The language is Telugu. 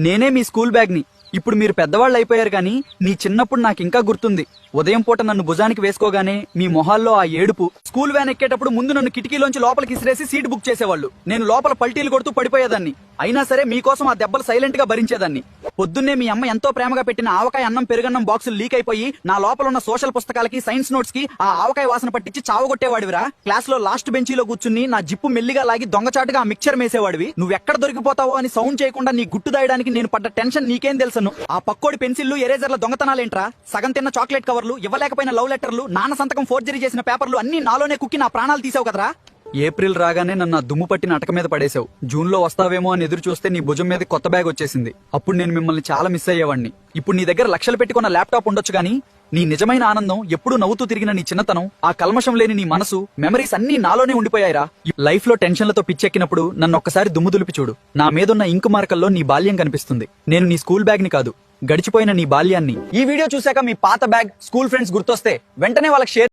నేనే మీ స్కూల్ బ్యాగ్ ని. ఇప్పుడు మీరు పెద్దవాళ్ళు అయిపోయారు కానీ నీ చిన్నప్పుడు నాకు ఇంకా గుర్తుంది. ఉదయం పూట నన్ను భుజానికి వేసుకోగానే మీ మొహాల్లో ఆ ఏడుపు. స్కూల్ వ్యాన్ ఎక్కేటప్పుడు ముందు నన్ను కిటికీలోంచి లోపలికి ఇసిరేసి సీట్ బుక్ చేసేవాళ్ళు. నేను లోపల పల్టీలు కొడుతూ పడిపోయేదాన్ని. అయినా సరే మీకోసం ఆ దెబ్బలు సైలెంట్ గా భరించేదాన్ని. పొద్దున్నే మీ అమ్మ ఎంతో ప్రేమగా పెట్టిన ఆవకాయ అన్నం పెరుగన్నం బాక్సులు లీక్ అయిపోయి నా లోపల ఉన్న సోషల్ పుస్తకాలకి సైన్స్ నోట్స్ కి ఆ ఆవకాయ వాసన పట్టించి చావగొట్టేవాడివిరా. క్లాస్ లో లాస్ట్ బెంచీలో కూర్చుని నా జిప్పు మెల్లిగా లాగి దొంగచాటుగా ఆ మిక్చర్ మేసేవాడివి. నువ్వెక్కడ దొరికిపోతావో అని సౌండ్ చేయకుండా నీ గుట్టు దాయడానికి నేను పడ్డ టెన్షన్ నీకేం తెలుసను. ఆ పక్కోడి పెన్సిల్లు ఎరేజర్ల దొంగతనాలేంట్రా? సగం తిన్న చాక్లెట్ కవర్లు, ఇవ్వలేకపోయిన లవ్ లెటర్లు, నాన్న సంతకం ఫోర్జరీ చేసిన పేపర్లు అన్ని నాలోనే కుక్కి నా ప్రాణాలు తీసావు కదరా. ఏప్రిల్ రాగానే నన్ను ఆ దుమ్ము పట్టిన అటక మీద పడేశావు. జూన్ లో వస్తావేమో అని ఎదురు చూస్తే నీ భుజం మీద కొత్త బ్యాగ్ వచ్చేసింది. అప్పుడు నేను మిమ్మల్ని చాలా మిస్ అయ్యేవాడిని. ఇప్పుడు నీ దగ్గర లక్షలు పెట్టుకున్న ల్యాప్టాప్ ఉండొచ్చు గానీ నీ నిజమైన ఆనందం, ఎప్పుడూ నవ్వుతూ తిరిగిన నీ చిన్నతనం, ఆ కల్మషం లేని నీ మనసు, మెమరీస్ అన్ని నాలోనే ఉండిపోయాయిరా. లైఫ్ లో టెన్షన్లతో పిచ్చెక్కినప్పుడు నన్ను ఒక్కసారి దుమ్ము దులిపి చూడు. నా మీదున్న ఇంకు మార్కల్లో నీ బాల్యం కనిపిస్తుంది. నేను నీ స్కూల్ బ్యాగ్ ని కాదు, గడిచిపోయిన నీ బాల్యాన్ని. ఈ వీడియో చూశాక మీ పాత బ్యాగ్, స్కూల్ ఫ్రెండ్స్ గుర్తొస్తే వెంటనే వాళ్ళకి షేర్